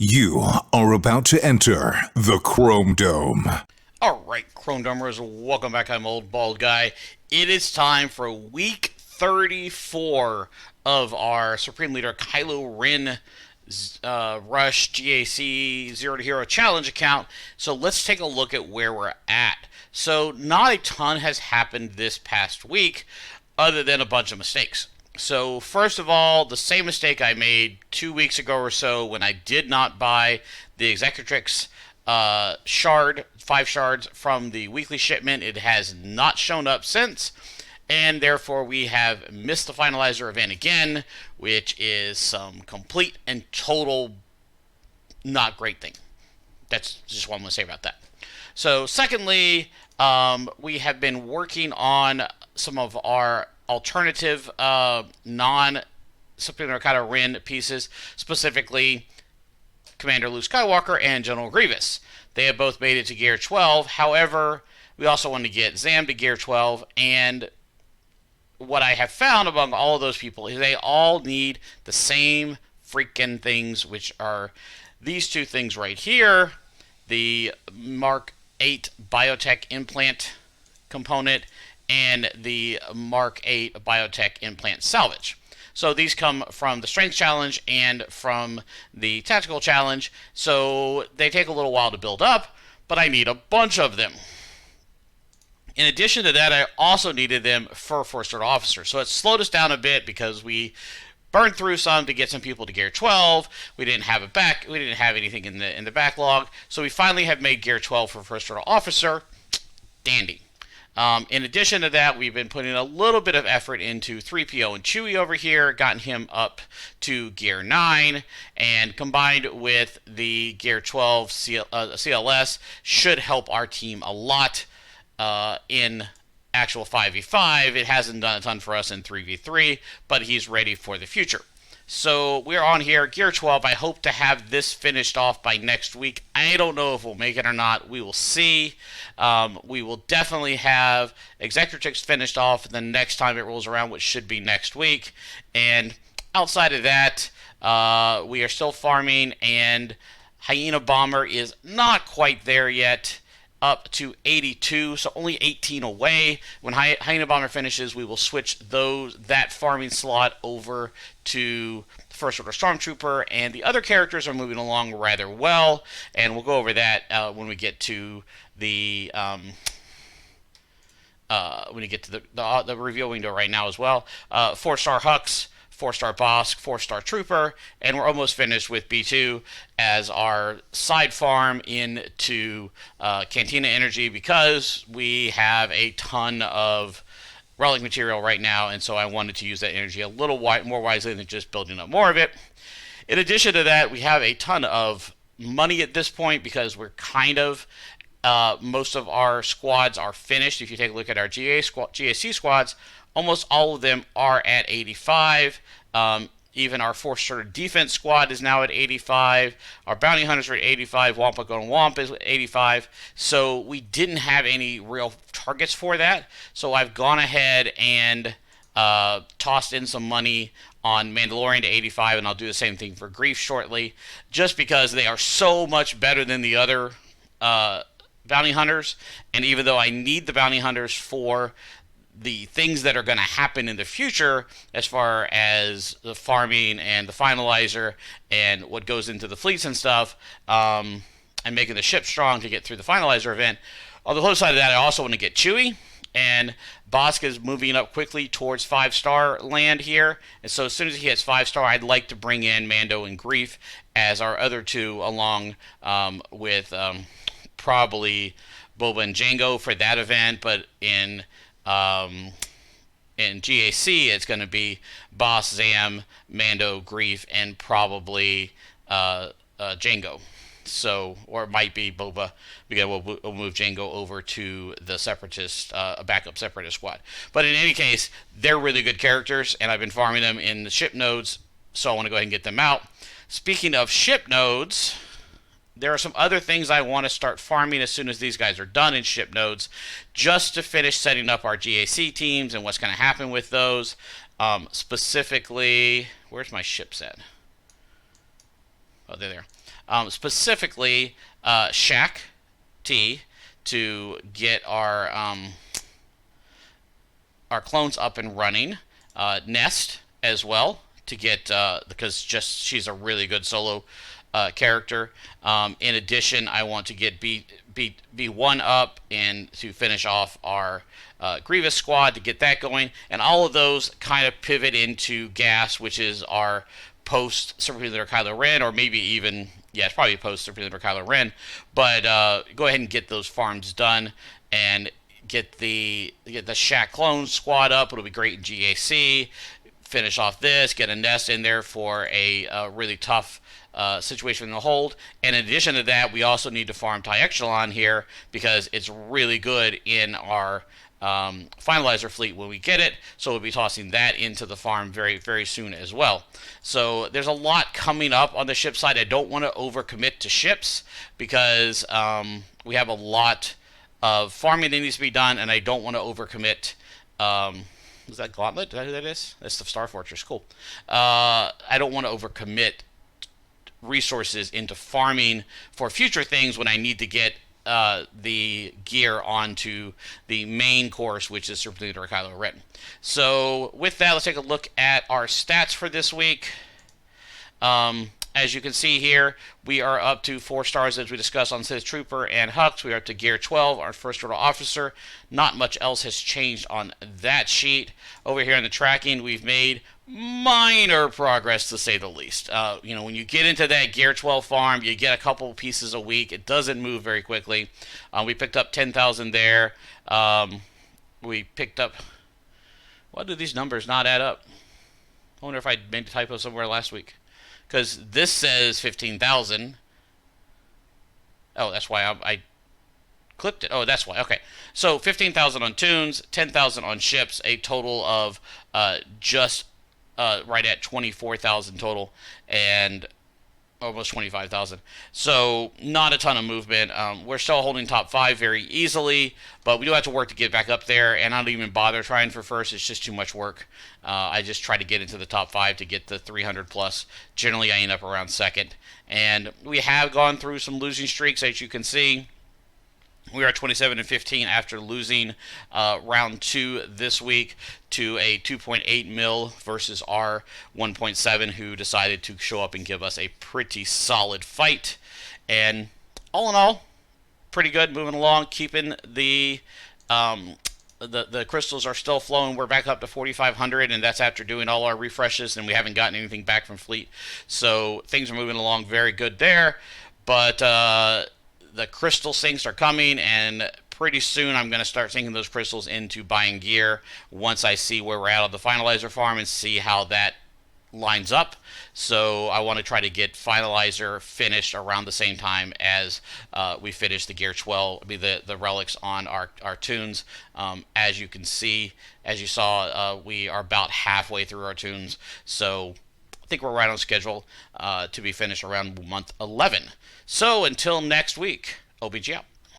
You are about to enter the Chrome Dome. Alright, Chrome Domers, welcome back. I'm Old Bald Guy. It is time for week 34 of our Supreme Leader Kylo Ren Rush GAC Zero to Hero Challenge account. So let's take a look at where we're at. So not a ton has happened this past week other than a bunch of mistakes. So first of all, the same mistake I made 2 weeks ago or so when I did not buy the Executrix shard, 5 shards from the weekly shipment. It has not shown up since, and therefore we have missed the finalizer event again, which is some complete and total not great thing. That's just what I'm going to say about that. So secondly, we have been working on some of our alternative non-Supreme Kylo Ren pieces, specifically Commander Luke Skywalker and General Grievous. They have both made it to Gear 12. However, we also want to get Zam to Gear 12, and what I have found among all of those people is they all need the same freaking things, which are these two things right here, the Mark 8 biotech implant component and the Mark 8 biotech implant salvage. So these come from the strength challenge and from the tactical challenge, so they take a little while to build up, but I need a bunch of them. In addition to that, I also needed them for 4-star officer, so it slowed us down a bit because we burned through some to get some people to Gear 12. We didn't have anything in the backlog, so we finally have made Gear 12 for 1st-star officer. Dandy. In addition to that, we've been putting a little bit of effort into 3PO and Chewie over here, gotten him up to Gear 9, and combined with the Gear 12 CLS should help our team a lot in actual 5v5. It hasn't done a ton for us in 3v3, but he's ready for the future. So we're on here, Gear 12. I hope to have this finished off by next week. I don't know if we'll make it or not. We will see. We will definitely have Executrix finished off the next time it rolls around, which should be next week. And outside of that, we are still farming, and Hyena Bomber is not quite there yet. Up to 82, so only 18 away. When Hyena Bomber finishes, we will switch that farming slot over to First Order Stormtrooper, and the other characters are moving along rather well, and we'll go over that when we get to the the reveal window right now as well. 4-star Hux, 4-star Bosk, 4-star Trooper, and we're almost finished with B2 as our side farm into Cantina Energy, because we have a ton of relic material right now, and so I wanted to use that energy a little more wisely than just building up more of it. In addition to that, we have a ton of money at this point because we're kind of most of our squads are finished. If you take a look at our GAC squads, almost all of them are at 85. Even our 4-star defense squad is now at 85. Our bounty hunters are at 85. Wampa Gun Wamp is at 85. So we didn't have any real targets for that. So I've gone ahead and tossed in some money on Mandalorian to 85, and I'll do the same thing for Grief shortly, just because they are so much better than the other bounty hunters. And even though I need the bounty hunters for the things that are going to happen in the future, as far as the farming and the finalizer and what goes into the fleets and stuff, and making the ship strong to get through the finalizer event. On the flip side of that, I also want to get Chewie, and Bosk is moving up quickly towards 5-star land here, and so as soon as he hits 5-star, I'd like to bring in Mando and Grief as our other two, along with probably Boba and Jango for that event, but in GAC, it's going to be Boss, Zam, Mando, Grief, and probably Jango. So, or it might be Boba. We'll move Jango over to the Separatist, a backup Separatist squad. But in any case, they're really good characters, and I've been farming them in the ship nodes, so I want to go ahead and get them out. Speaking of ship nodes, there are some other things I want to start farming as soon as these guys are done in ship nodes, just to finish setting up our GAC teams and what's going to happen with those. Specifically, where's my ships at? Oh, they're there. specifically Shack T to get our clones up and running. Nest as well to get because just she's a really good solo character. In addition, I want to get B1 up and to finish off our Grievous squad to get that going, and all of those kind of pivot into Gas, which is our post Super Leader Kylo Ren, or maybe even it's probably post Super Leader Kylo Ren. But go ahead and get those farms done and get the Shack clone squad up. It'll be great in GAC. Finish off this, get a Nest in there for a really tough situation in the hold. And in addition to that, we also need to farm TIE Echelon here because it's really good in our finalizer fleet when we get it. So we'll be tossing that into the farm very, very soon as well. So there's a lot coming up on the ship side. I don't want to overcommit to ships because we have a lot of farming that needs to be done, and I don't want to overcommit. Is that Gauntlet? Is that who that is? That's the Star Fortress. Cool. I don't want to overcommit resources into farming for future things when I need to get the gear onto the main course, which is Super Leader Kylo Ren. So with that, let's take a look at our stats for this week. As you can see here, we are up to 4 stars as we discussed on Sith Trooper and Hux. We are up to Gear 12, our first order officer. Not much else has changed on that sheet. Over here in the tracking, we've made minor progress, to say the least. When you get into that Gear 12 farm, you get a couple pieces a week. It doesn't move very quickly. We picked up 10,000 there. We picked up... Why do these numbers not add up? I wonder if I made a typo somewhere last week. Because this says 15,000. Oh, that's why I clipped it. Oh, that's why. Okay. So 15,000 on tunes, 10,000 on ships, a total of just right at 24,000 total, and almost 25,000. So not a ton of movement. We're still holding top 5 very easily, but we do have to work to get back up there, and I don't even bother trying for first. It's just too much work. I just try to get into the top 5 to get the 300 plus. Generally, I end up around second, and we have gone through some losing streaks, as you can see. We are 27-15 after losing round 2 this week to a 2.8 mil versus our 1.7, who decided to show up and give us a pretty solid fight. And all in all, pretty good, moving along, keeping the crystals are still flowing. We're back up to 4,500, and that's after doing all our refreshes, and we haven't gotten anything back from fleet. So things are moving along very good there. But the crystal sinks are coming, and pretty soon I'm going to start sinking those crystals into buying gear once I see where we're at on the finalizer farm and see how that lines up. So I want to try to get finalizer finished around the same time as we finish the gear 12, the relics on our tunes. As you can see, as you saw, we are about halfway through our tunes. So I think we're right on schedule to be finished around month 11. So until next week, OBG out.